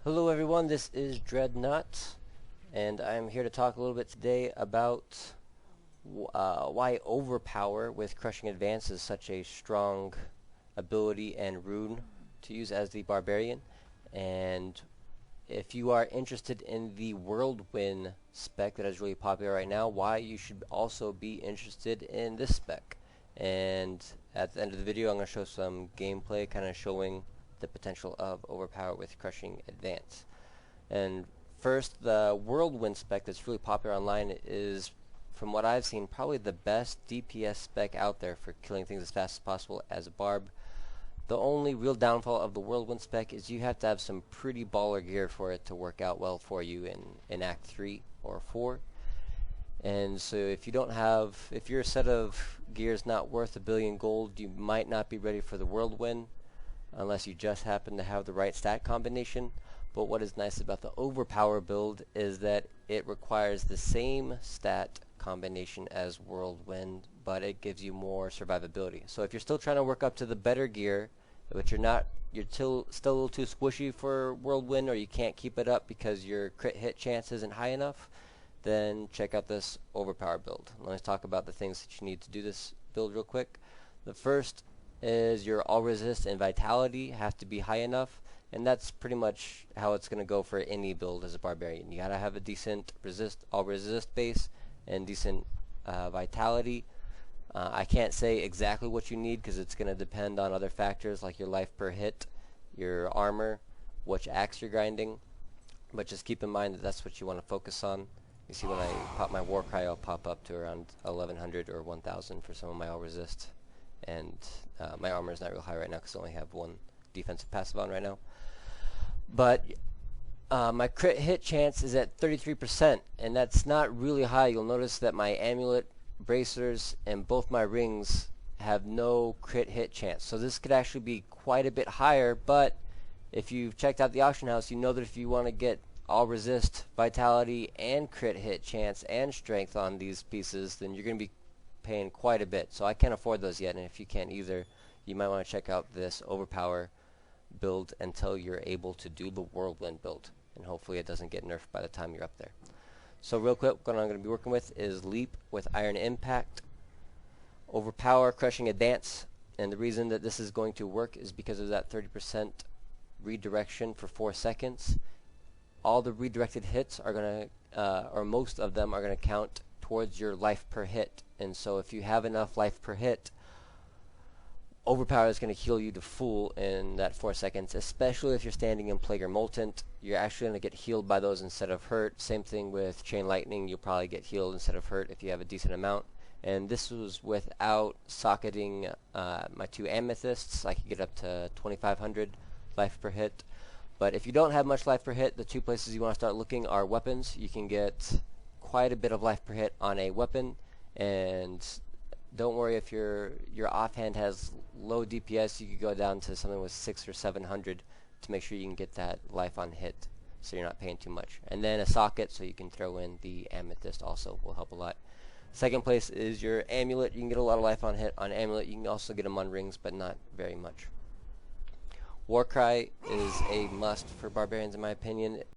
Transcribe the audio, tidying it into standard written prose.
Hello everyone, this is Dreadnought, and I'm here to talk a little bit today about why Overpower with Crushing Advance is such a strong ability and rune to use as the Barbarian. And if you are interested in the Whirlwind spec that is really popular right now, why you should also be interested in this spec. And at the end of the video I'm going to show some gameplay kind of showing the potential of Overpower with Crushing Advance. And first, the Whirlwind spec that's really popular online is, from what I've seen, probably the best DPS spec out there for killing things as fast as possible as a barb. The only real downfall of the Whirlwind spec is you have to have some pretty baller gear for it to work out well for you in Act 3 or 4. And so if your set of gear is not worth 1 billion gold, you might not be ready for the Whirlwind unless you just happen to have the right stat combination. But what is nice about the Overpower build is that it requires the same stat combination as Whirlwind, but it gives you more survivability. So if you're still trying to work up to the better gear, but you're still a little too squishy for Whirlwind, or you can't keep it up because your crit hit chance isn't high enough, then check out this Overpower build. Let's talk about the things that you need to do this build real quick. The first is your all resist and vitality have to be high enough, and that's pretty much how it's going to go for any build as a barbarian. You gotta have a decent all resist base and decent vitality. I can't say exactly what you need because it's going to depend on other factors like your life per hit, your armor, which axe you're grinding, but just keep in mind that that's what you want to focus on. You see, when I pop my war cry, I'll pop up to around 1100 or 1000 for some of my all resist. And my armor is not real high right now because I only have one defensive passive on right now. But my crit hit chance is at 33%, and that's not really high. You'll notice that my amulet, bracers, and both my rings have no crit hit chance. So this could actually be quite a bit higher, but if you've checked out the auction house, you know that if you want to get all resist, vitality, and crit hit chance and strength on these pieces, then you're going to be paying quite a bit. So I can't afford those yet, and if you can't either, you might want to check out this Overpower build until you're able to do the Whirlwind build, and hopefully it doesn't get nerfed by the time you're up there. So real quick, what I'm going to be working with is Leap with Iron Impact, Overpower, Crushing Advance, and the reason that this is going to work is because of that 30% redirection for 4 seconds. All the redirected hits are going to, or most of them are going to count towards your life per hit. And so if you have enough life per hit, Overpower is going to heal you to full in that 4 seconds, especially if you're standing in Plague or Molten. You're actually going to get healed by those instead of hurt. Same thing with Chain Lightning, you'll probably get healed instead of hurt if you have a decent amount. And this was without socketing my 2 amethysts. I could get up to 2500 life per hit. But if you don't have much life per hit, the 2 places you want to start looking are weapons. You can get quite a bit of life per hit on a weapon, and don't worry if your offhand has low DPS. You could go down to something with 600 or 700 to make sure you can get that life on hit, so you're not paying too much. And then a socket, so you can throw in the amethyst, also will help a lot. Second place is your amulet. You can get a lot of life on hit on amulet. You can also get them on rings, but not very much. Warcry is a must for barbarians in my opinion.